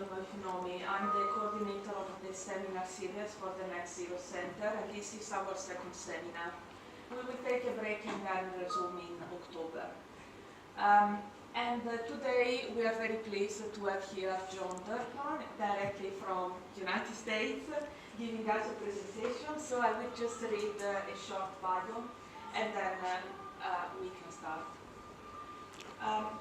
don't know if you know me. I'm the coordinator of the seminar series for the Net Zero Center, and this is our second seminar. We will take a break and then resume in October. Today we are very pleased to have here John Dirkman, directly from the United States, giving us a presentation. So I will just read a short bio, and then we can start.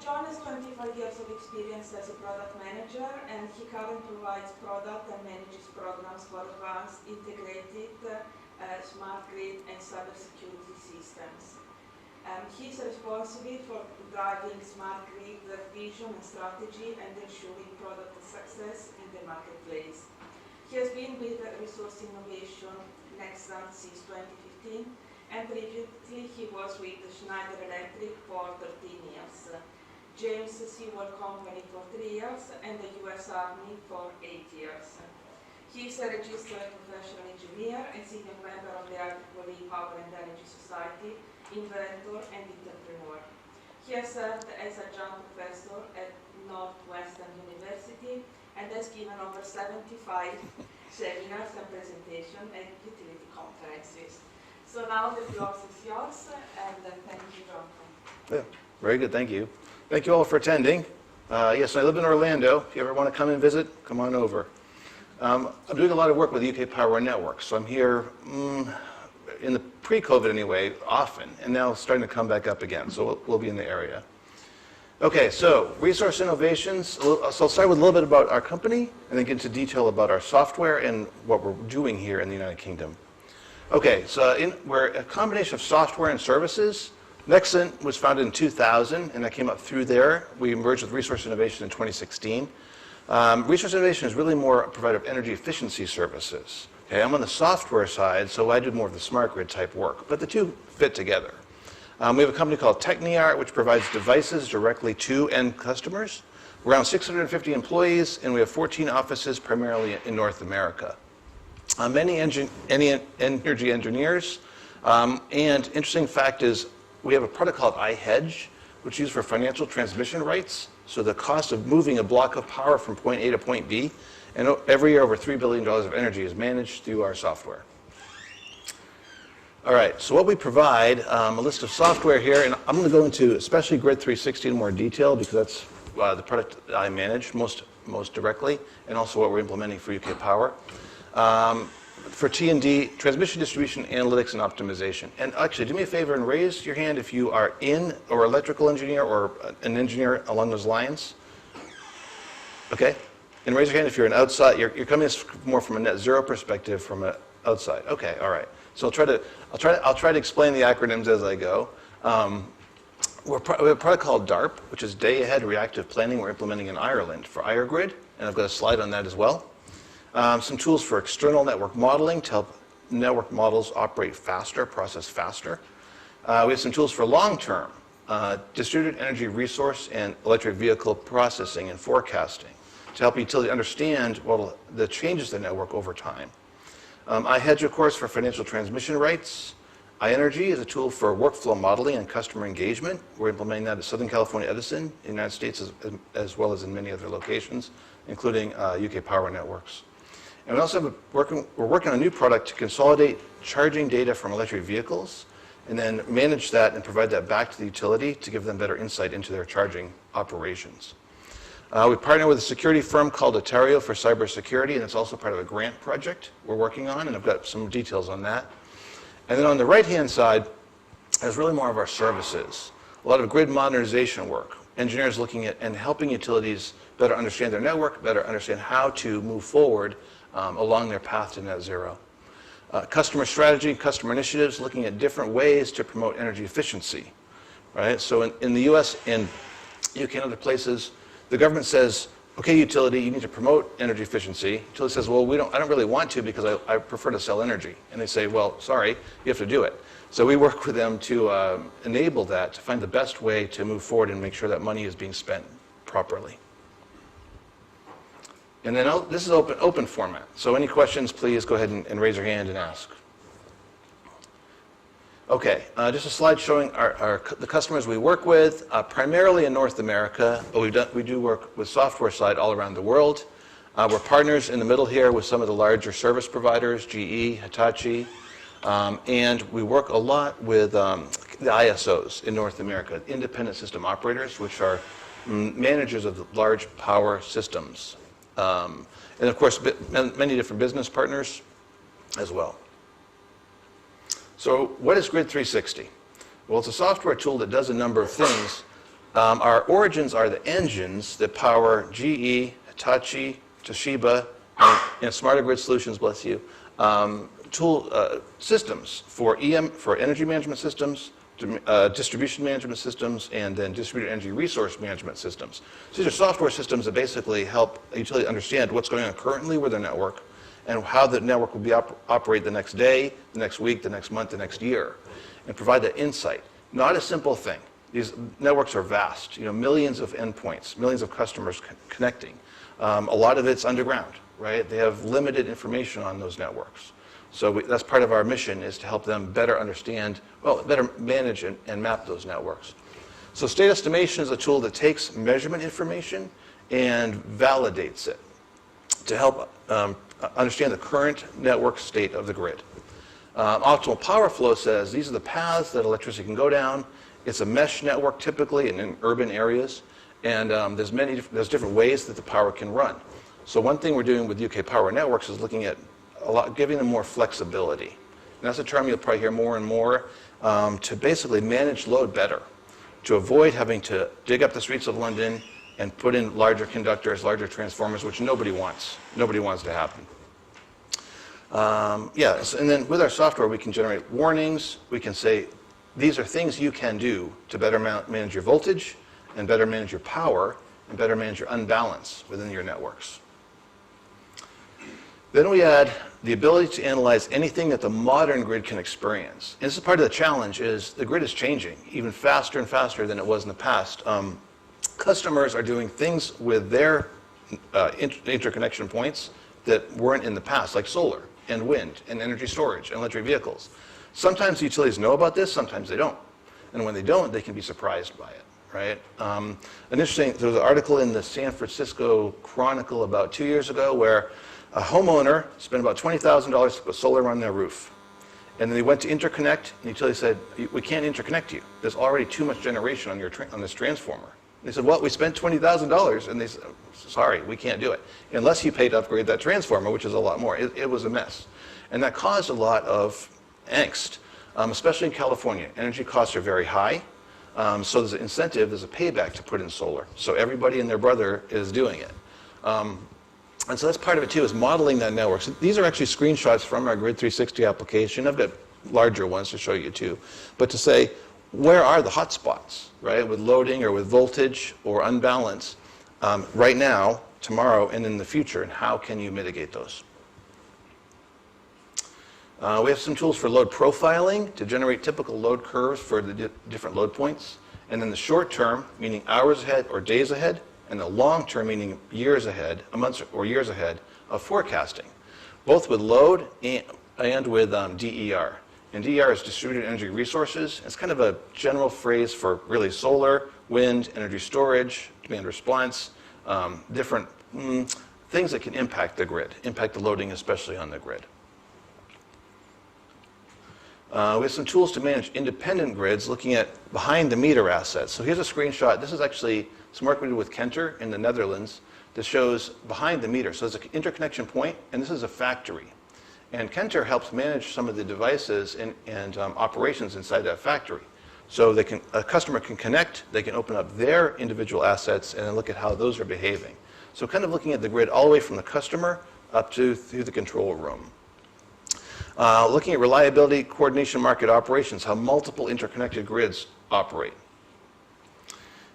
John has 25 years of experience as a product manager, and he currently provides product and manages programs for advanced, integrated, smart grid and cybersecurity systems. He's responsible for driving smart grid vision and strategy and ensuring product success in the marketplace. He has been with Resource Innovation Nexan since 2015, and previously he was with Schneider Electric for 13 years, James Seawall Company for 3 years, and the US Army for 8 years. He is a registered professional engineer and senior member of the Arctic Power and Energy Society, inventor and entrepreneur. He has served as adjunct professor at Northwestern University and has given over 75 seminars and presentations at utility conferences. So now the floor is yours, and thank you, John. Yeah, very good, thank you. Thank you all for attending. Yes, I live in Orlando. If you ever want to come and visit, come on over. I'm doing a lot of work with UK Power Networks, so I'm here in the pre-COVID anyway, often, and now starting to come back up again, so we'll be in the area. Okay, so resource innovations. So I'll start with a little bit about our company, and then get into detail about our software and what we're doing here in the United Kingdom. Okay, so we're a combination of software and services. Nexan was founded in 2000, and I came up through there. We merged with Resource Innovation in 2016. Resource Innovation is really more a provider of energy efficiency services. Okay, I'm on the software side, so I do more of the smart grid type work, but the two fit together. We have a company called Techniart, which provides devices directly to end customers. We're around 650 employees, and we have 14 offices primarily in North America. Many energy engineers, and interesting fact is we have a product called iHedge, which is used for financial transmission rights. So the cost of moving a block of power from point A to point B, and every year over $3 billion of energy is managed through our software. All right, so what we provide, a list of software here, and I'm going to go into especially Grid 360 in more detail because that's the product that I manage most directly, and also what we're implementing for UK Power. For T&D, transmission, distribution, analytics, and optimization. And actually, do me a favor and raise your hand if you are or electrical engineer or an engineer along those lines. Okay, and raise your hand if you're an outside. You're coming more from a net zero perspective from an outside. Okay, all right. So I'll try to explain the acronyms as I go. We have a product called DARP, which is Day Ahead Reactive Planning. We're implementing in Ireland for IRGrid, and I've got a slide on that as well. Some tools for external network modeling to help network models operate faster, process faster. We have some tools for long-term distributed energy resource and electric vehicle processing and forecasting to help utility understand the changes in the network over time. iHedge, of course, for financial transmission rights. iEnergy is a tool for workflow modeling and customer engagement. We're implementing that at Southern California Edison, in the United States, as well as in many other locations, including UK Power Networks. And we also we're working on a new product to consolidate charging data from electric vehicles and then manage that and provide that back to the utility to give them better insight into their charging operations. We partner with a security firm called Ontario for cybersecurity, and it's also part of a grant project we're working on, and I've got some details on that. And then on the right-hand side is really more of our services. A lot of grid modernization work. Engineers looking at and helping utilities better understand their network, better understand how to move forward along their path to net zero. Customer strategy, customer initiatives, looking at different ways to promote energy efficiency, right? So in the US and UK and other places, the government says, okay, utility, you need to promote energy efficiency. Utility says, well, I don't really want to because I prefer to sell energy. And they say, well, sorry, you have to do it. So we work with them to enable that, to find the best way to move forward and make sure that money is being spent properly. And then this is open format. So any questions, please go ahead and raise your hand and ask. Okay, just a slide showing the customers we work with, primarily in North America, but we do work with software side all around the world. We're partners in the middle here with some of the larger service providers, GE, Hitachi, and we work a lot with the ISOs in North America, independent system operators, which are managers of the large power systems. And of course, many different business partners as well. So what is Grid 360? Well, it's a software tool that does a number of things. Our origins are the engines that power GE, Hitachi, Toshiba, and Smarter Grid Solutions, bless you, systems for energy management systems, distribution management systems, and then distributed energy resource management systems. So these are software systems that basically help a utility understand what's going on currently with their network and how the network will be operate the next day, the next week, the next month, the next year, and provide that insight. Not a simple thing. These networks are vast, millions of endpoints, millions of customers connecting. A lot of it's underground, right? They have limited information on those networks. So that's part of our mission, is to help them better understand, better manage and map those networks. So state estimation is a tool that takes measurement information and validates it to help understand the current network state of the grid. Optimal power flow says these are the paths that electricity can go down. It's a mesh network typically in urban areas, and there's different ways that the power can run. So one thing we're doing with UK Power Networks is looking at giving them more flexibility. And that's a term you'll probably hear more and more, to basically manage load better, to avoid having to dig up the streets of London and put in larger conductors, larger transformers, which nobody wants. Nobody wants to happen. And then with our software, we can generate warnings. We can say, these are things you can do to better manage your voltage and better manage your power and better manage your unbalance within your networks. Then we add the ability to analyze anything that the modern grid can experience. And this is part of the challenge, is the grid is changing even faster and faster than it was in the past. Customers are doing things with their interconnection points that weren't in the past, like solar and wind and energy storage and electric vehicles. Sometimes the utilities know about this, sometimes they don't. And when they don't, they can be surprised by it, right? There was an article in the San Francisco Chronicle about 2 years ago where a homeowner spent about $20,000 to put solar on their roof. And then they went to interconnect, and the utility said, we can't interconnect you. There's already too much generation on this transformer. And they said, well, we spent $20,000, and they said, sorry, we can't do it. Unless you pay to upgrade that transformer, which is a lot more. It was a mess. And that caused a lot of angst, especially in California. Energy costs are very high, so there's an incentive, there's a payback to put in solar. So everybody and their brother is doing it. And so that's part of it too, is modeling that network. So these are actually screenshots from our Grid 360 application. I've got larger ones to show you too. But to say, where are the hot spots, right, with loading or with voltage or unbalance right now, tomorrow, and in the future, and how can you mitigate those? We have some tools for load profiling to generate typical load curves for the different load points. And then the short term, meaning hours ahead or days ahead, and the long term, meaning years ahead, months or years ahead of forecasting, both with load and with DER. And DER is distributed energy resources. It's kind of a general phrase for really solar, wind, energy storage, demand response, different things that can impact the grid, impact the loading, especially on the grid. We have some tools to manage independent grids, looking at behind-the-meter assets. So here's a screenshot. This is actually some work we did with Kenter in the Netherlands that shows behind the meter. So there's an interconnection point, and this is a factory. And Kenter helps manage some of the devices and operations inside that factory. So a customer can connect, they can open up their individual assets, and then look at how those are behaving. So kind of looking at the grid all the way from the customer up to through the control room. Looking at reliability, coordination, market operations, how multiple interconnected grids operate.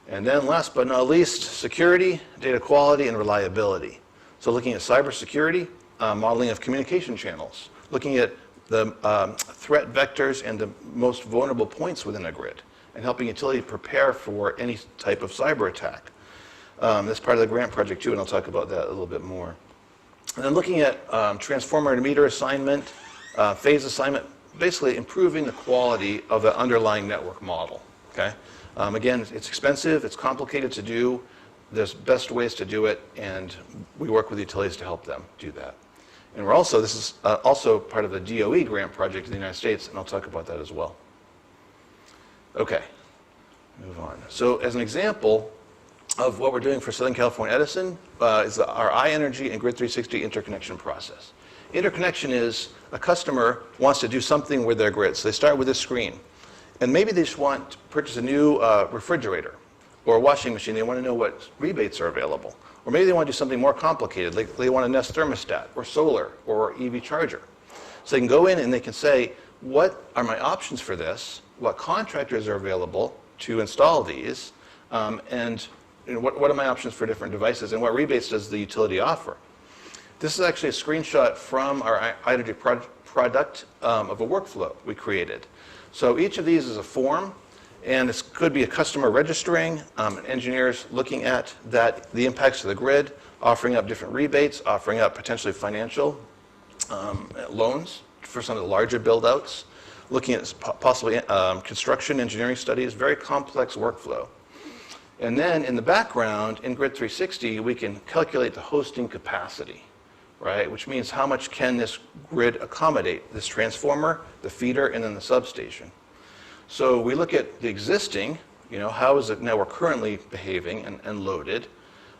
And then last but not least, security, data quality, and reliability. So looking at cybersecurity, modeling of communication channels, looking at the threat vectors and the most vulnerable points within a grid, and helping utility prepare for any type of cyber attack. That's part of the grant project too, and I'll talk about that a little bit more. And then looking at transformer and meter assignment, phase assignment, basically improving the quality of the underlying network model. Okay? Again, it's expensive, it's complicated to do. there's best ways to do it, and we work with utilities to help them do that. And we're also, this is also part of the DOE grant project in the United States, and I'll talk about that as well. Okay, move on. So as an example of what we're doing for Southern California Edison is our iEnergy and Grid 360 interconnection process. Interconnection is a customer wants to do something with their grid. So they start with this screen. And maybe they just want to purchase a new refrigerator or a washing machine. They want to know what rebates are available. Or maybe they want to do something more complicated, like they want a Nest thermostat or solar or EV charger. So they can go in and they can say, what are my options for this? What contractors are available to install these? And what are my options for different devices? And what rebates does the utility offer? This is actually a screenshot from our iEnergy product of a workflow we created. So each of these is a form, and this could be a customer registering, engineers looking at the impacts to the grid, offering up different rebates, offering up potentially financial loans for some of the larger build-outs, looking at possibly construction engineering studies, very complex workflow. And then in the background, in Grid 360, we can calculate the hosting capacity, right? Which means how much can this grid accommodate, this transformer, the feeder, and then the substation. So we look at the existing, how is the network currently behaving and loaded,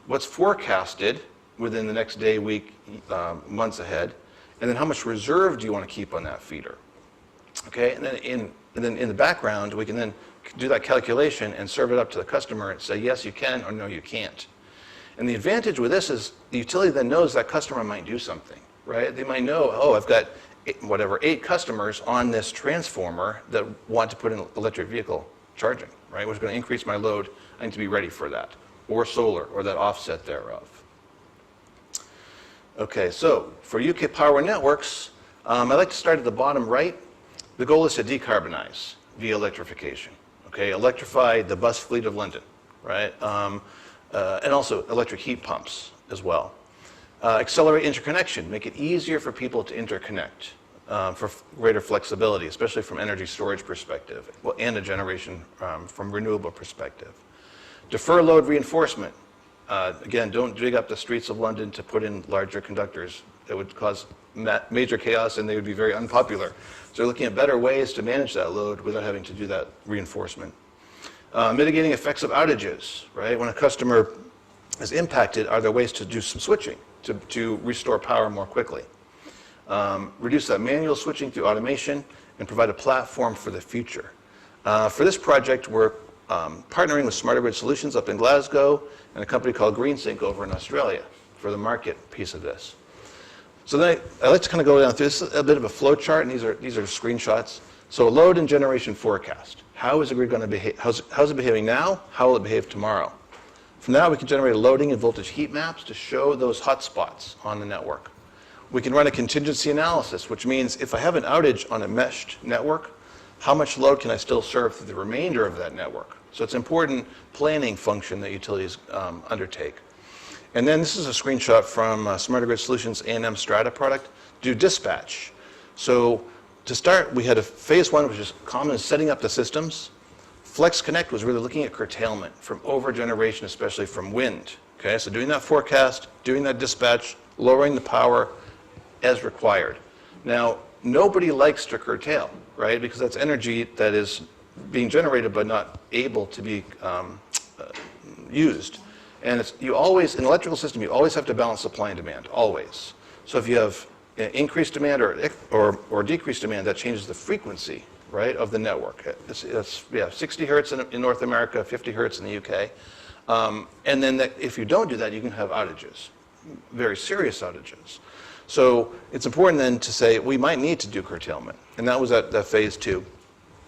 what's forecasted within the next day, week, months ahead, and then how much reserve do you want to keep on that feeder? Okay, and then in the background, we can then do that calculation and serve it up to the customer and say, yes, you can, or no, you can't. And the advantage with this is the utility then knows that customer might do something, right? They might know, oh, I've got 8 customers on this transformer that want to put in electric vehicle charging, right? Which is going to increase my load. I need to be ready for that. Or solar, or that offset thereof. Okay, so for UK Power Networks, I like to start at the bottom right. The goal is to decarbonize via electrification. Okay, electrify the bus fleet of London, right? And also electric heat pumps as well. Accelerate interconnection, make it easier for people to interconnect for greater flexibility, especially from energy storage perspective, and a generation from renewable perspective. Defer load reinforcement. Again, don't dig up the streets of London to put in larger conductors. That would cause major chaos and they would be very unpopular. So we're looking at better ways to manage that load without having to do that reinforcement. Mitigating effects of outages, right? When a customer is impacted, are there ways to do some switching to restore power more quickly? Reduce that manual switching through automation and provide a platform for the future. For this project, we're partnering with Smarter Grid Solutions up in Glasgow and a company called GreenSync over in Australia for the market piece of this. So then I like to kind of go down through this, a bit of a flow chart, and these are screenshots. So load and generation forecast. How is the grid going to behave? How's it behaving now? How will it behave tomorrow? From that, we can generate loading and voltage heat maps to show those hot spots on the network. We can run a contingency analysis, which means if I have an outage on a meshed network, how much load can I still serve through the remainder of that network? So it's an important planning function that utilities undertake. And then this is a screenshot from Smarter Grid Solutions A&M Strata product, do dispatch. So to start, we had a phase 1, which is common, is setting up the systems. Flex Connect was really looking at curtailment from overgeneration, especially from wind. Okay, so doing that forecast, doing that dispatch, lowering the power as required. Now, nobody likes to curtail, right? Because that's energy that is being generated but not able to be used. And in an electrical system, you always have to balance supply and demand, always. So if you have increased demand or decreased demand, that changes the frequency, right, of the network. It's 60 hertz in North America, 50 hertz in the UK. And then if you don't do that, you can have outages, very serious outages. So it's important then to say we might need to do curtailment. And that was at phase 2.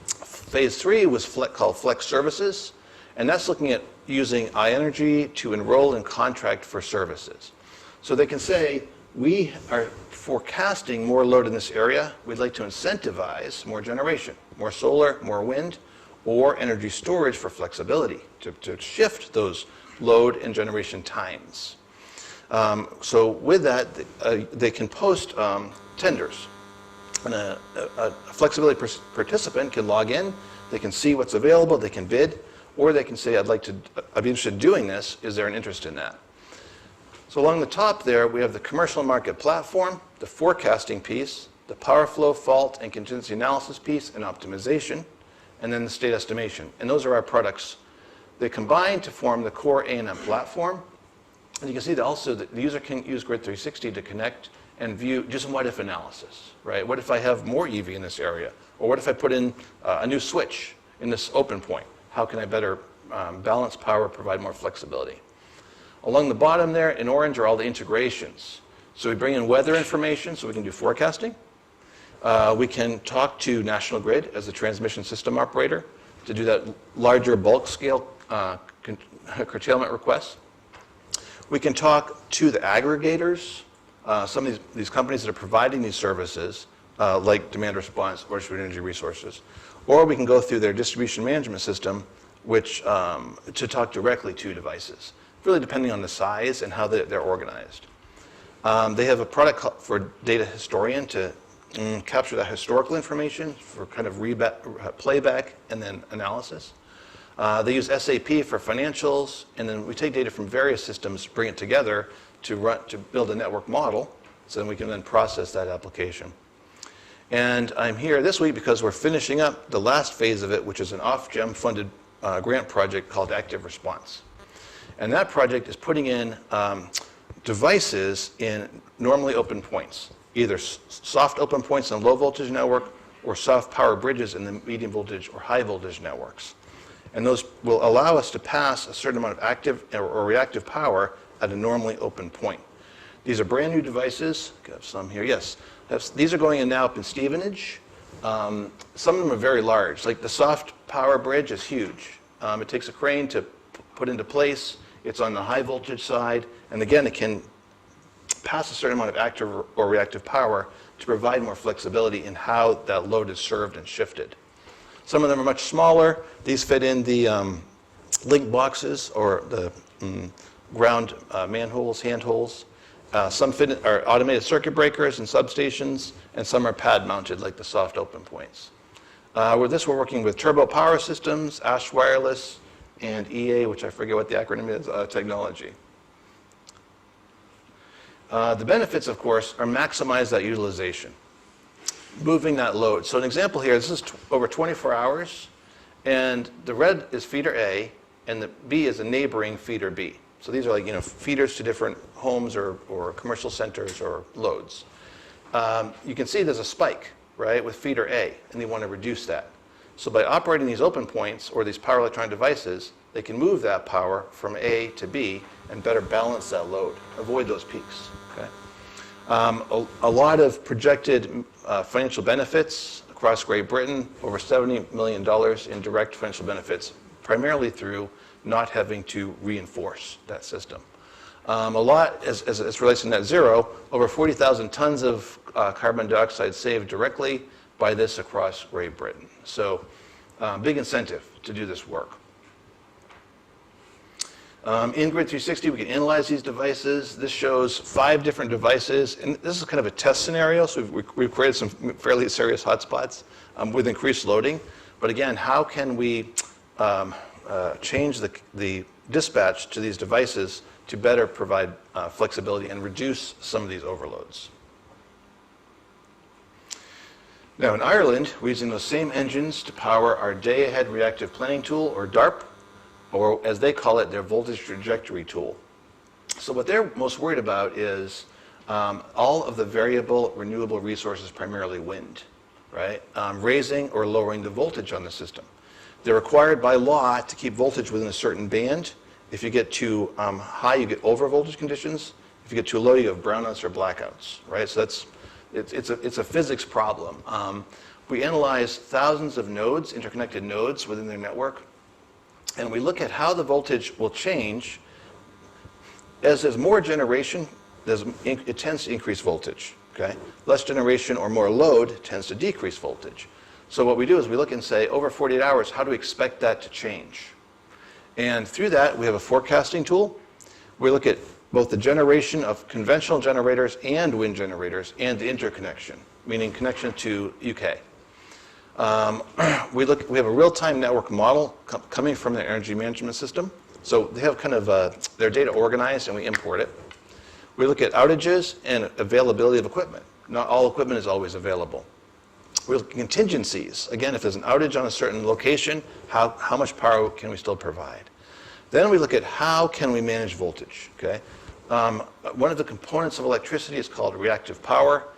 Phase 3 was called Flex Services. And that's looking at using iEnergy to enroll and contract for services. So they can say, we are forecasting more load in this area. We'd like to incentivize more generation, more solar, more wind, or energy storage for flexibility to shift those load and generation times. So with that, they can post tenders. And a flexibility participant can log in, they can see what's available, they can bid, or they can say, I'd be interested in doing this. Is there an interest in that? So along the top there, we have the commercial market platform, the forecasting piece, the power flow, fault, and contingency analysis piece, and optimization, and then the state estimation. And those are our products. They combine to form the core A&M platform. And you can see that also that the user can use Grid 360 to connect and view just what if analysis, right? What if I have more EV in this area? Or what if I put in a new switch in this open point? How can I better balance power, provide more flexibility? Along the bottom there, in orange, are all the integrations. So we bring in weather information so we can do forecasting. We can talk to National Grid as the transmission system operator to do that larger bulk scale curtailment requests. We can talk to the aggregators, some of these companies that are providing these services, like demand response or distributed energy resources. Or we can go through their distribution management system, which to talk directly to devices, really depending on the size and how they're organized. They have a product for data historian to capture that historical information for kind of playback and then analysis. They use SAP for financials, and then we take data from various systems, bring it together to build a network model, so then we can then process that application. And I'm here this week because we're finishing up the last phase of it, which is an off-gem funded grant project called Active Response. And that project is putting in devices in normally open points, either soft open points in a low voltage network or soft power bridges in the medium voltage or high voltage networks. And those will allow us to pass a certain amount of active or reactive power at a normally open point. These are brand new devices. I have some here. Yes, these are going in now up in Stevenage. Some of them are very large. Like the soft power bridge is huge. It takes a crane to put into place. It's on the high voltage side. And again, it can pass a certain amount of active or reactive power to provide more flexibility in how that load is served and shifted. Some of them are much smaller. These fit in the link boxes or the ground manholes, handholds. Some are automated circuit breakers and substations, and some are pad mounted like the soft open points. With this, we're working with Turbo Power Systems, Ash Wireless, and EA, which I forget what the acronym is, technology. The benefits, of course, are maximize that utilization, moving that load. So an example here, this is over 24 hours, and the red is feeder A, and the B is a neighboring feeder B. So these are like, feeders to different homes or commercial centers or loads. You can see there's a spike, right, with feeder A, and they want to reduce that. So by operating these open points or these power electronic devices, they can move that power from A to B and better balance that load, avoid those peaks. Okay? A lot of projected financial benefits across Great Britain, over $70 million in direct financial benefits, primarily through not having to reinforce that system. A lot, as it relates to net zero, over 40,000 tons of carbon dioxide saved directly by this across Great Britain. So big incentive to do this work. In Grid 360, we can analyze these devices. This shows 5 different devices, and this is kind of a test scenario, so we've created some fairly serious hotspots with increased loading. But again, how can we change the dispatch to these devices to better provide flexibility and reduce some of these overloads? Now in Ireland, we're using those same engines to power our day-ahead reactive planning tool, or DARP, or as they call it, their voltage trajectory tool. So what they're most worried about is all of the variable renewable resources, primarily wind, right? Raising or lowering the voltage on the system. They're required by law to keep voltage within a certain band. If you get too high, you get over voltage conditions. If you get too low, you have brownouts or blackouts, right? So it's a physics problem. We analyze thousands of nodes, interconnected nodes within their network, and we look at how the voltage will change. As there's more generation, it tends to increase voltage. Okay? Less generation or more load tends to decrease voltage. So what we do is we look and say, over 48 hours, how do we expect that to change? And through that, we have a forecasting tool. We look at both the generation of conventional generators and wind generators and the interconnection, meaning connection to UK. We have a real-time network model coming from the energy management system. So they have kind of their data organized, and we import it. We look at outages and availability of equipment. Not all equipment is always available. We look at contingencies. Again, if there's an outage on a certain location, how much power can we still provide? Then we look at how can we manage voltage, okay? One of the components of electricity is called reactive power.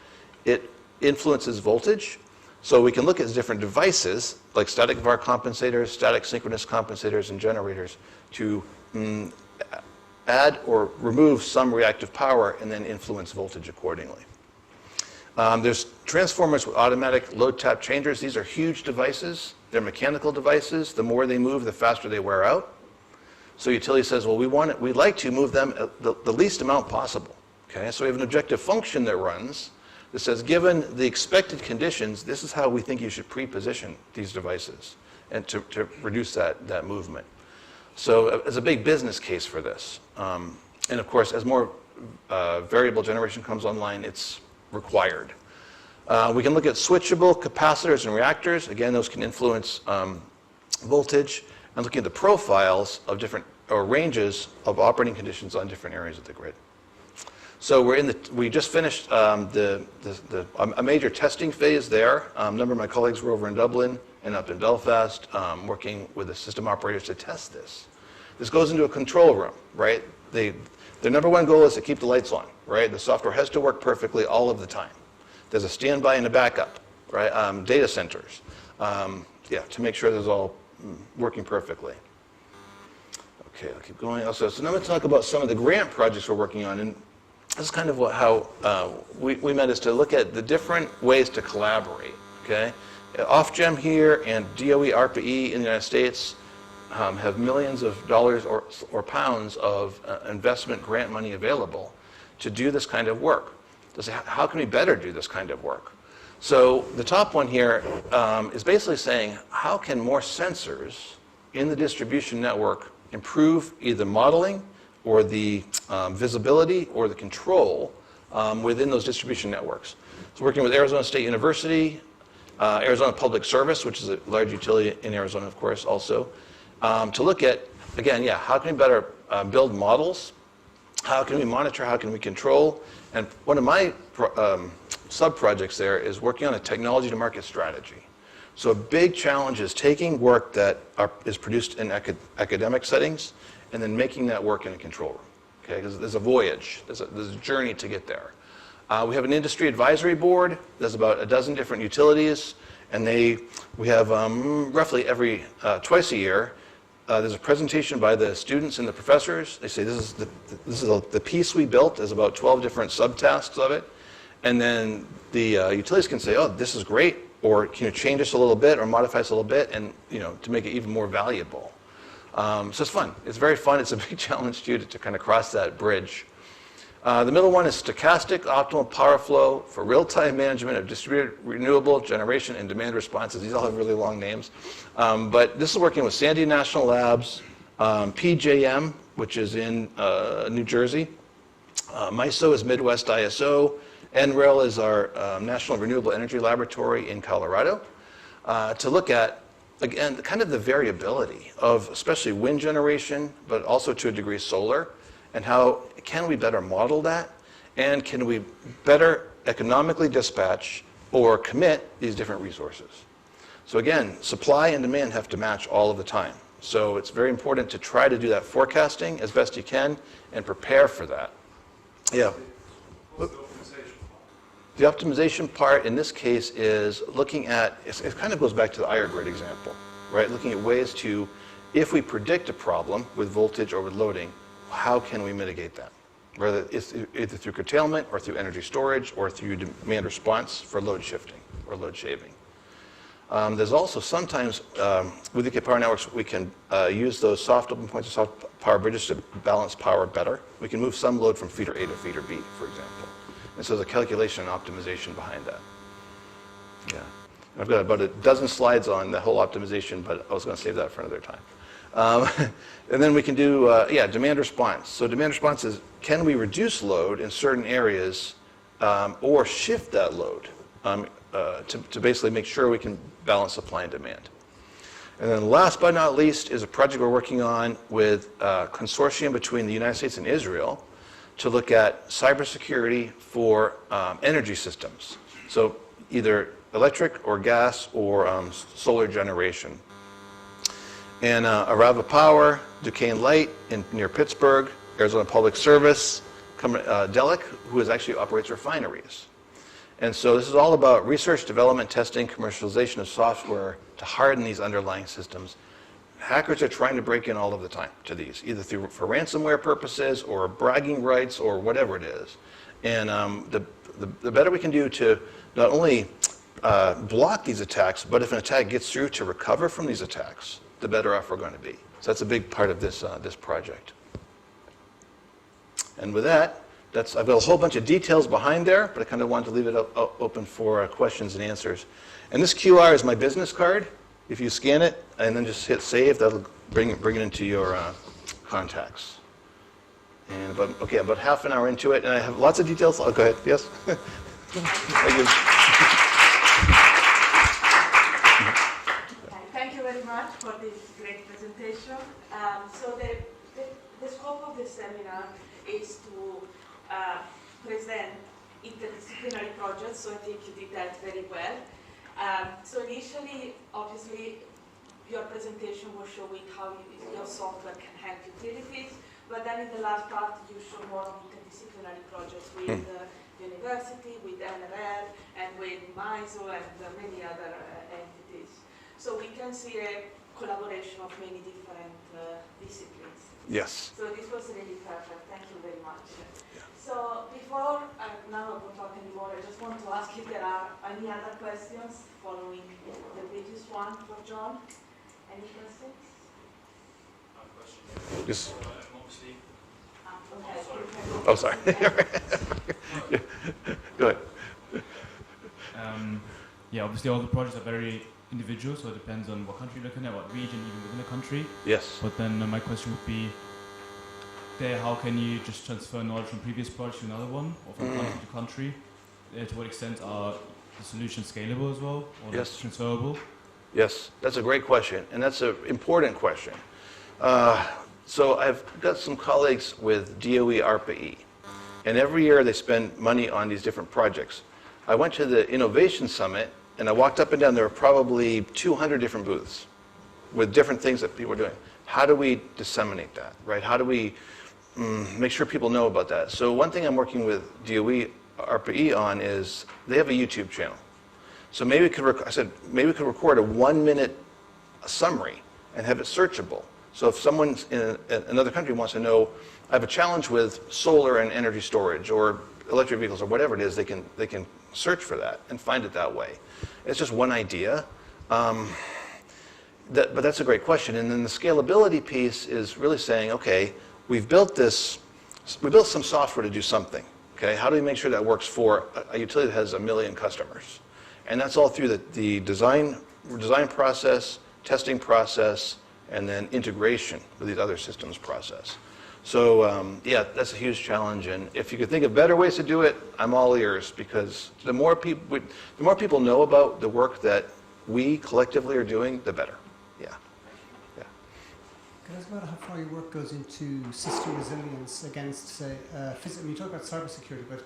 It influences voltage. So we can look at different devices, like static VAR compensators, static synchronous compensators, and generators to add or remove some reactive power and then influence voltage accordingly. There's transformers with automatic load tap changers. These are huge devices. They're mechanical devices. The more they move, the faster they wear out. So utility says, well, we'd like to move them the least amount possible. Okay, so we have an objective function that runs that says, given the expected conditions, this is how we think you should pre-position these devices and to reduce that movement. So it's a big business case for this. And of course, as more variable generation comes online, it's required. We can look at switchable capacitors and reactors. Again, those can influence voltage, and looking at the profiles of different or ranges of operating conditions on different areas of the grid. So we just finished a major testing phase there. A number of my colleagues were over in Dublin and up in Belfast working with the system operators to test this. This goes into a control room, right? Their number one goal is to keep the lights on, right? The software has to work perfectly all of the time. There's a standby and a backup, right? Data centers, to make sure this is all working perfectly. Okay, I'll keep going. So now I'm going to talk about some of the grant projects we're working on. And this is kind of how we met, is to look at the different ways to collaborate, okay? Ofgem here and DOE, ARPA-E in the United States have millions of dollars or pounds of investment grant money available to do this kind of work. To say, how can we better do this kind of work? So the top one here is basically saying, how can more sensors in the distribution network improve either modeling or the visibility or the control within those distribution networks? So working with Arizona State University, Arizona Public Service, which is a large utility in Arizona, of course, also, to look at, again, how can we better build models? How can we monitor? How can we control? And one of my sub-projects there is working on a technology to market strategy. So a big challenge is taking work that is produced in academic settings and then making that work in a control room. Okay, because there's a voyage, there's a journey to get there. We have an industry advisory board. There's about a dozen different utilities, and we have roughly every twice a year. There's a presentation by the students and the professors. They say this is the piece we built. There's about 12 different subtasks of it, and then the utilities can say, oh, this is great, or can you change this a little bit or modify this a little bit, and to make it even more valuable. So it's fun. It's very fun. It's a big challenge to kind of cross that bridge. The middle one is stochastic optimal power flow for real-time management of distributed renewable generation and demand responses. These all have really long names. But this is working with Sandia National Labs, PJM, which is in New Jersey. MISO is Midwest ISO. NREL is our National Renewable Energy Laboratory in Colorado. To look at, again, kind of the variability of especially wind generation, but also to a degree solar, and how can we better model that, and can we better economically dispatch or commit these different resources. So again, supply and demand have to match all of the time. So it's very important to try to do that forecasting as best you can and prepare for that. Yeah. What's the optimization part? The optimization part in this case is looking at, it kind of goes back to the IR grid example, right? Looking at ways to, if we predict a problem with voltage or with loading, how can we mitigate that? Whether it's either through curtailment or through energy storage or through demand response for load shifting or load shaving. There's also sometimes with UK Power Networks, we can use those soft open points or soft power bridges to balance power better. We can move some load from feeder A to feeder B, for example. And so there's a calculation and optimization behind that. Yeah. I've got about a dozen slides on the whole optimization, but I was going to save that for another time. And then we can do, demand response. So demand response is, can we reduce load in certain areas or shift that load to basically make sure we can balance supply and demand. And then last but not least is a project we're working on with a consortium between the United States and Israel to look at cybersecurity for energy systems. So either electric or gas or solar generation. And Arava Power, Duquesne Light near Pittsburgh, Arizona Public Service, Delek, who actually operates refineries. And so this is all about research, development, testing, commercialization of software to harden these underlying systems. Hackers are trying to break in all of the time to these, either for ransomware purposes or bragging rights or whatever it is. And the better we can do to not only block these attacks, but if an attack gets through, to recover from these attacks, the better off we're going to be. So that's a big part of this project. And with that, I've got a whole bunch of details behind there, but I kind of wanted to leave it open for questions and answers. And this QR is my business card. If you scan it and then just hit save, that'll bring it into your contacts. And about half an hour into it, and I have lots of details. Oh, go ahead. Yes? Thank you. Thank you very much for this great presentation. So the scope of this seminar is to present interdisciplinary projects, so I think you did that very well. So initially, obviously, your presentation was showing how your software can help utilities, but then in the last part, you show more of interdisciplinary projects with university, with NMES, and with MISO, and many other entities. So we can see a collaboration of many different disciplines. Yes. So this was really perfect. Thank you very much. Yeah. So before now I won't talk anymore, I just want to ask if there are any other questions following the previous one for John. Any questions? I have a question. Yes. Obviously. Okay. Oh, sorry. Yeah. Go ahead. Yeah, obviously all the projects are very individual, so it depends on what country you're looking at, what region, even within a country. Yes. But then my question would be, how can you just transfer knowledge from previous projects to another one, or from country to country? To what extent are the solutions scalable as well, or Yes. transferable? Yes, that's a great question, and that's an important question. So I've got some colleagues with DOE ARPA-E, and every year they spend money on these different projects. I went to the Innovation Summit, and I walked up and down. There were probably 200 different booths with different things that people are doing. How do we disseminate that, right? How do we make sure people know about that? So one thing I'm working with DOE ARPA-E on is they have a YouTube channel. So maybe we could record a 1-minute summary and have it searchable. So if someone in another country wants to know, I have a challenge with solar and energy storage or electric vehicles or whatever it is, they can search for that and find it that way. It's just one idea. But that's a great question. And then the scalability piece is really saying, okay, we built some software to do something. Okay, how do we make sure that works for a utility that has 1 million customers? And that's all through the design process, testing process, and then integration with these other systems process. So yeah, that's a huge challenge. And if you could think of better ways to do it, I'm all ears, because the more people know about the work that we collectively are doing, the better. Yeah. Yeah. Can I ask about how far your work goes into system resilience against, say, physical? You talk about cybersecurity, but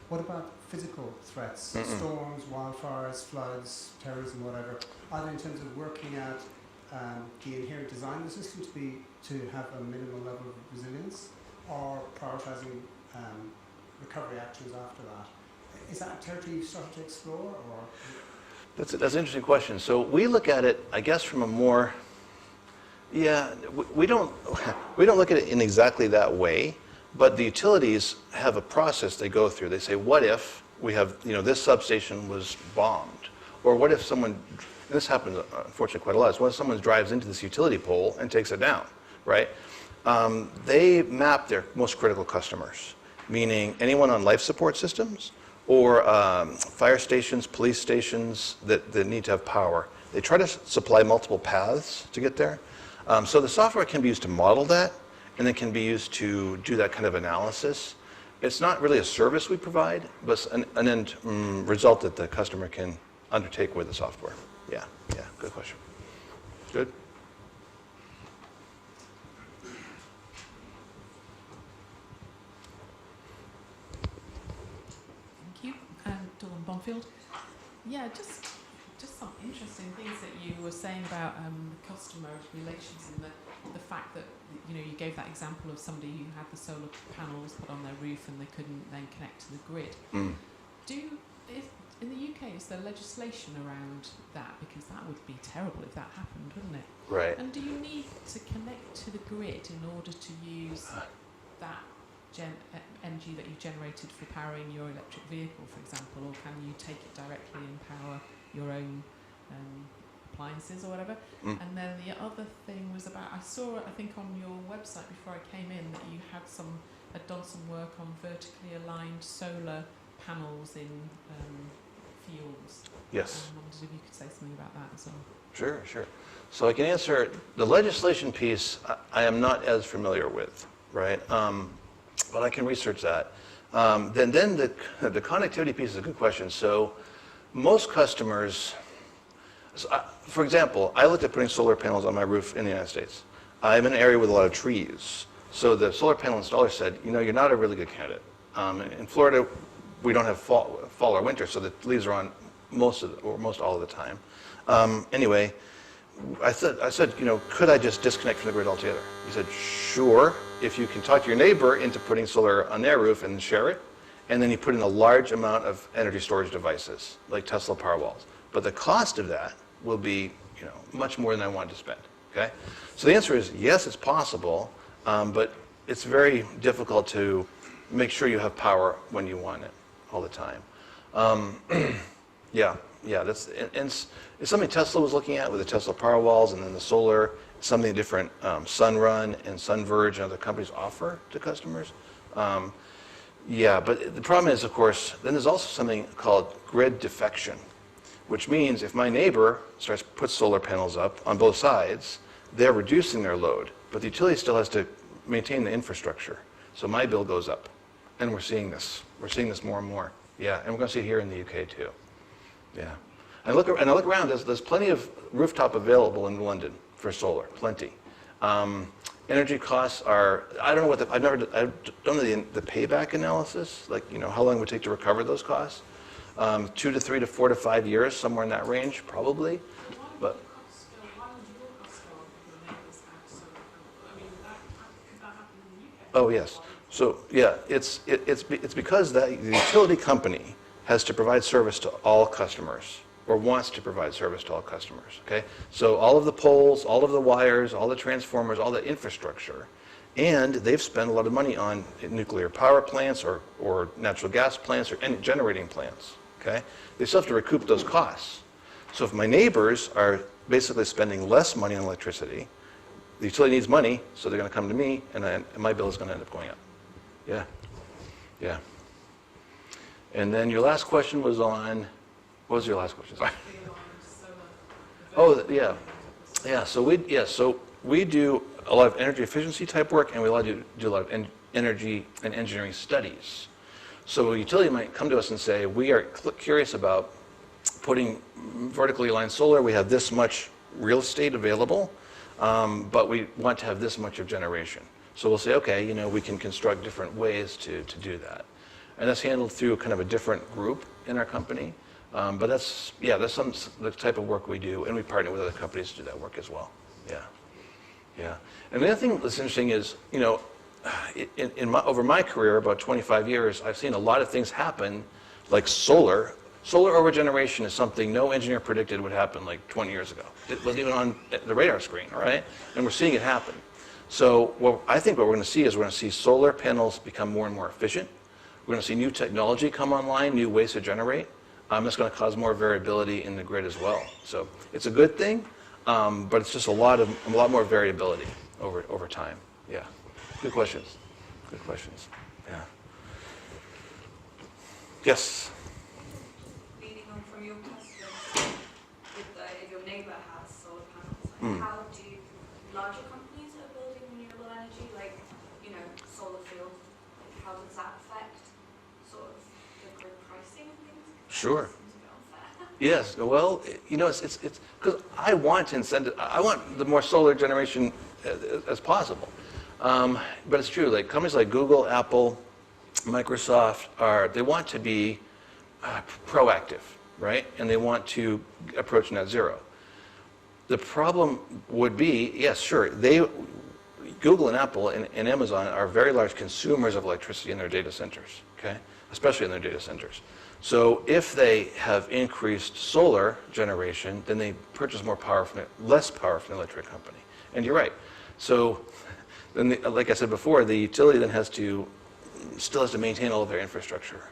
what about physical threats? Storms, wildfires, floods, terrorism, whatever. Either in terms of working at the inherent design of the system to have a minimal level of resilience, or prioritising recovery actions after that. Is that a territory you've started to explore, or? That's an interesting question. So we look at it, I guess, from a more, we don't look at it in exactly that way, but the utilities have a process they go through. They say, what if we have, this substation was bombed? Or what if someone, and this happens unfortunately quite a lot, what if someone drives into this utility pole and takes it down, right? They map their most critical customers, meaning anyone on life support systems or fire stations, police stations that need to have power. They try to supply multiple paths to get there. So the software can be used to model that, and it can be used to do that kind of analysis. It's not really a service we provide, but an end result that the customer can undertake with the software. Yeah, yeah, good question. Good. Thank you. Dawn Bonfield. Yeah, just some interesting things that you were saying about customer relations and the fact that you gave that example of somebody who had the solar panels put on their roof and they couldn't then connect to the grid. Mm. In the UK, is there legislation around that? Because that would be terrible if that happened, wouldn't it? Right. And do you need to connect to the grid in order to use that energy that you've generated for powering your electric vehicle, for example, or can you take it directly and power your own appliances or whatever? Mm. And then the other thing was about, I saw, I think on your website before I came in, that you had done some work on vertically aligned solar panels in fields. Yes. I wondered if you could say something about that as well. Sure, sure. So I can answer the legislation piece. I am not as familiar with, right? But I can research that. Then the connectivity piece is a good question. So most customers, for example, I looked at putting solar panels on my roof in the United States. I'm in an area with a lot of trees. So the solar panel installer said, you're not a really good candidate. In Florida, we don't have fall or winter, so the leaves are on most all of the time. Anyway, I said, could I just disconnect from the grid altogether? He said, sure, if you can talk to your neighbor into putting solar on their roof and share it, and then you put in a large amount of energy storage devices, like Tesla Powerwalls. But the cost of that will be, much more than I wanted to spend, okay? So the answer is, yes, it's possible, but it's very difficult to make sure you have power when you want it all the time. Yeah, that's and it's something Tesla was looking at with the Tesla Powerwalls, and then the solar, something different Sunrun and SunVerge and other companies offer to customers. Yeah, but the problem is, of course, then there's also something called grid defection, which means if my neighbor puts solar panels up on both sides, they're reducing their load, but the utility still has to maintain the infrastructure. So my bill goes up, and we're seeing this. We're seeing this more and more. Yeah, and we're going to see it here in the UK too. Yeah, and I look around. There's plenty of rooftop available in London for solar. Plenty. Energy costs are, I don't know I don't know the payback analysis. Like how long it would take to recover those costs. 2 to 3 to 4 to 5 years, somewhere in that range, probably. But Why would your cost go up if your neighbours had solar panels? I mean, could that happen in the UK? oh yes. So yeah, it's because the utility company has to provide service to all customers, or wants to provide service to all customers, okay? So all of the poles, all of the wires, all the transformers, all the infrastructure, and they've spent a lot of money on nuclear power plants or natural gas plants or generating plants, okay? They still have to recoup those costs. So if my neighbors are basically spending less money on electricity, the utility needs money, so they're going to come to me, and my bill is going to end up going up. Yeah, yeah. And then your last question was on, what was your last question? Sorry. Oh, yeah. Yeah, so we do a lot of energy efficiency type work, and we do a lot of energy and engineering studies. So a utility might come to us and say, we are curious about putting vertically aligned solar. We have this much real estate available, but we want to have this much of generation. So we'll say, okay, we can construct different ways to do that. And that's handled through kind of a different group in our company. But that's the type of work we do, and we partner with other companies to do that work as well. Yeah, yeah. And the other thing that's interesting is, over my career, about 25 years, I've seen a lot of things happen, like solar. Solar overgeneration is something no engineer predicted would happen like 20 years ago. It wasn't even on the radar screen, all right? And we're seeing it happen. So I think what we're going to see is we're going to see solar panels become more and more efficient. We're going to see new technology come online, new ways to generate. That's going to cause more variability in the grid as well. So it's a good thing, but it's just a lot more variability over time. Yeah. Good questions. Good questions. Yeah. Yes. Leading on from your question, if your neighbour has solar panels, how do larger companies that are building renewable energy, like solar fields, how does that affect sort of the grid pricing and things? Sure. That seems a bit unfair. Yes, well, it's because I want to incentivize, I want the more solar generation as possible. But it's true, like companies like Google, Apple, Microsoft they want to be proactive, right? And they want to approach net zero. The problem would be, yes, sure, Google and Apple and Amazon are very large consumers of electricity in their data centers, okay? Especially in their data centers. So if they have increased solar generation, then they purchase less power from the electric company. And you're right. So then, like I said before, the utility then still has to maintain all of their infrastructure.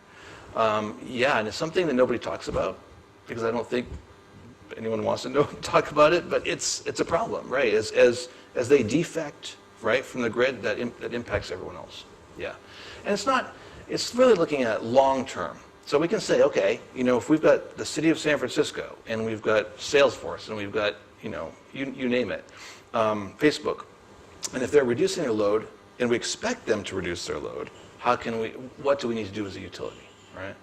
Yeah, and it's something that nobody talks about because I don't think anyone wants to talk about it, but it's a problem, right? As they defect, right, from the grid, that impacts everyone else. Yeah. And it's really looking at long term. So we can say, okay, if we've got the city of San Francisco and we've got Salesforce and we've got, you name it, Facebook, and if they're reducing their load and we expect them to reduce their load, what do we need to do as a utility, right?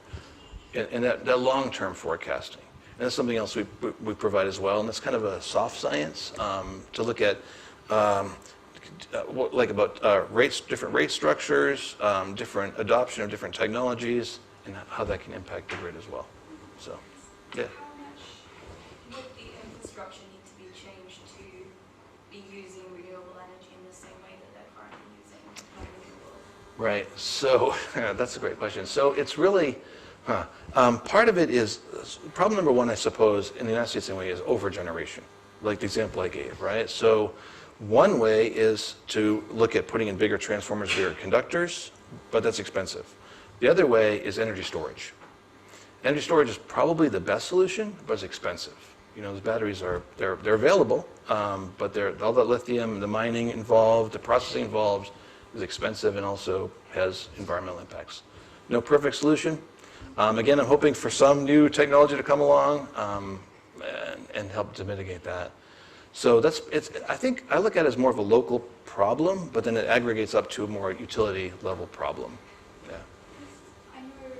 And that long-term forecasting. And that's something else we provide as well, and that's kind of a soft science to look at different rate structures, different adoption of different technologies, and how that can impact the grid as well. So, yeah. How much would the infrastructure need to be changed to be using renewable energy in the same way that they're currently using renewable? Right. So that's a great question. So it's really part of it is problem number one, I suppose, in the United States anyway, is overgeneration, like the example I gave, right? So one way is to look at putting in bigger transformers, bigger conductors, but that's expensive. The other way is energy storage. Energy storage is probably the best solution, but it's expensive. Those batteries they're available, but all the lithium, the mining involved, the processing involved is expensive and also has environmental impacts. No perfect solution. Again, I'm hoping for some new technology to come along and help to mitigate that. So I think I look at it as more of a local problem, but then it aggregates up to a more utility level problem. Yeah. I know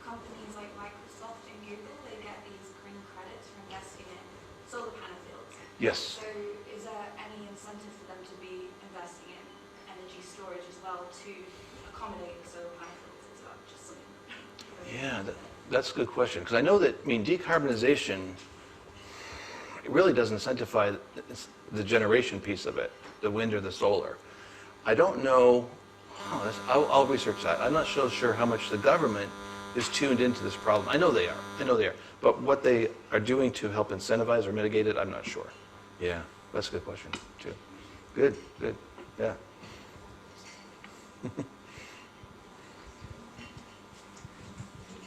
companies like Microsoft and Google, they get these green credits for investing in solar panel fields. Yes. So is there any incentive for them to be investing in energy storage as well to accommodate the solar panel fields as well? Just something. Yeah, that's a good question. Because I know that, decarbonization, it really does incentivize the generation piece of it, the wind or the solar. I don't know, I'll research that. I'm not so sure how much the government is tuned into this problem. I know they are. But what they are doing to help incentivize or mitigate it, I'm not sure. Yeah, that's a good question, too. Good, yeah.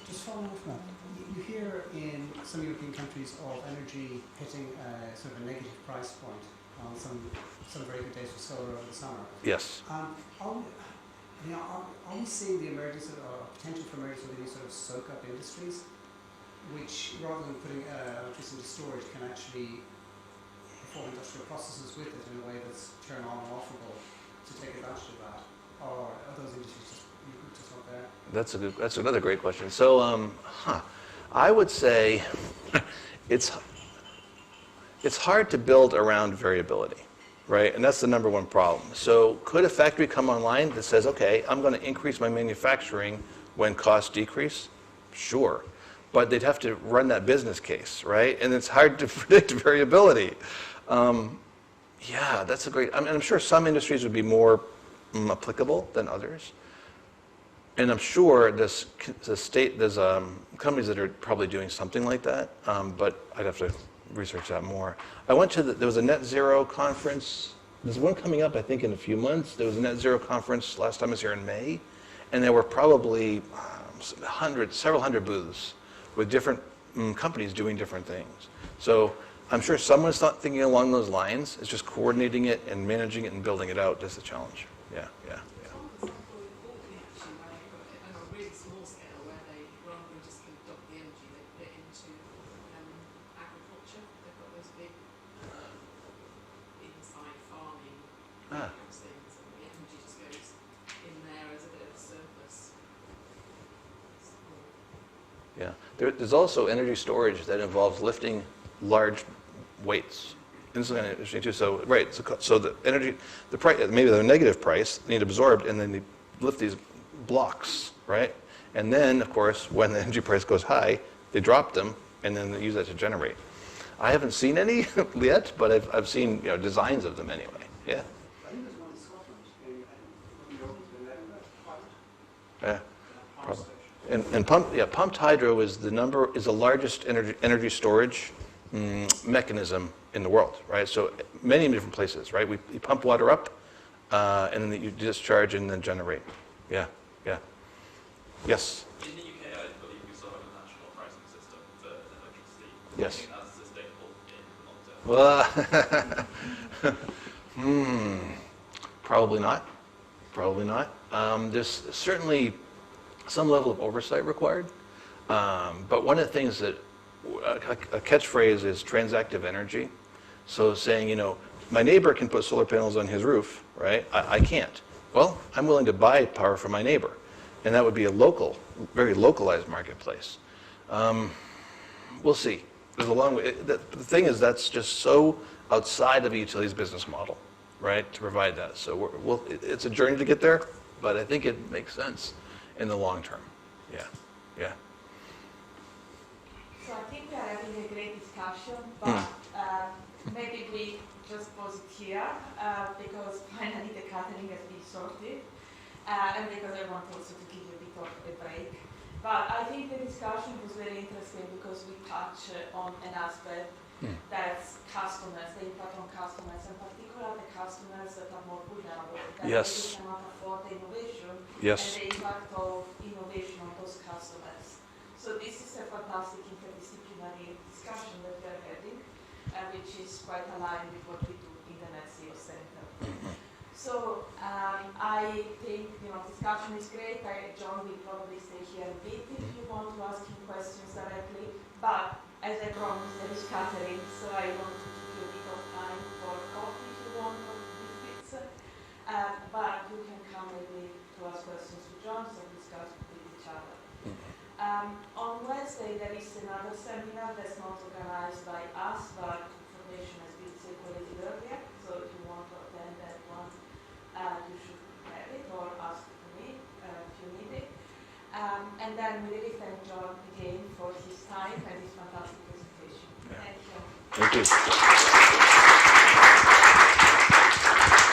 Just following up from that, you hear in some European countries of energy hitting sort of a negative price point on some very good days for solar over the summer. Yes. Are we seeing the emergence or potential for emergence of these sort of soak-up industries, which rather than putting electricity into storage can actually perform industrial processes with it in a way that's turn on and offable to take advantage of that? Or are those industries just not there? That's another great question. So, I would say it's hard to build around variability, right? And that's the number one problem. So could a factory come online that says, okay, I'm going to increase my manufacturing when costs decrease? Sure. But they'd have to run that business case, right? And it's hard to predict variability. Yeah, that's a great, I'm sure some industries would be more applicable than others. And I'm sure there's companies that are probably doing something like that, but I'd have to research that more. I went to there was a net zero conference. There's one coming up, I think, in a few months. There was a net zero conference last time I was here in May, and there were probably several hundred booths with different companies doing different things. So I'm sure someone's not thinking along those lines. It's just coordinating it and managing it and building it out. That's the challenge. Yeah. Things, and the energy just goes in there as a bit of a surplus. Yeah. There's also energy storage that involves lifting large weights. This is kind of interesting too. So, right, so the energy, the price, maybe the negative price, they need absorbed, and then they lift these blocks, right? And then, of course, when the energy price goes high, they drop them, and then they use that to generate. I haven't seen any yet, but I've seen designs of them anyway. Yeah. I think there's one in Scotland. Yeah. Probably. And pumped hydro is the largest energy storage mechanism in the world, right? So many different places, right? We pump water up, and then you discharge and then generate. Yeah, yeah. Yes. In the UK, I believe we still have a national pricing system for electricity. Yes. Do you think that's sustainable in the long term? Probably not. Probably not. There's certainly some level of oversight required. But one of the things that a catchphrase is transactive energy. So saying, my neighbor can put solar panels on his roof, right? I can't. Well, I'm willing to buy power from my neighbor. And that would be a very localized marketplace. We'll see. There's a long way. The thing is, that's just so outside of a utilities business model, right, to provide that. So it's a journey to get there, but I think it makes sense in the long term. Yeah, yeah. So I think we are having a great discussion, but maybe we just pause it here because finally the catering has been sorted, and because I want also to give you a bit of a break. But I think the discussion was very interesting because we touch on an aspect that's customers, the impact on customers, and particularly the customers that are more vulnerable, that Yes. they cannot afford the innovation, Yes. and the impact of innovation on those customers. So this is a fantastic interdisciplinary discussion that we are having, which is quite aligned with what we do in the Net Zero Center. So I think discussion is great. John will probably stay here a bit if you want to ask him questions directly. But as I promised, there is catering, so I want to give you a bit of time for coffee if you want, or biscuits. But you can come maybe to ask questions to John, so discuss with each other. On Wednesday, there is another seminar that's not organized by us, but information has been circulated earlier. So if you want to attend that one, you should have it or ask for me if you need it. And then we really thank John again for his time and his fantastic presentation. Thank you. Thank you.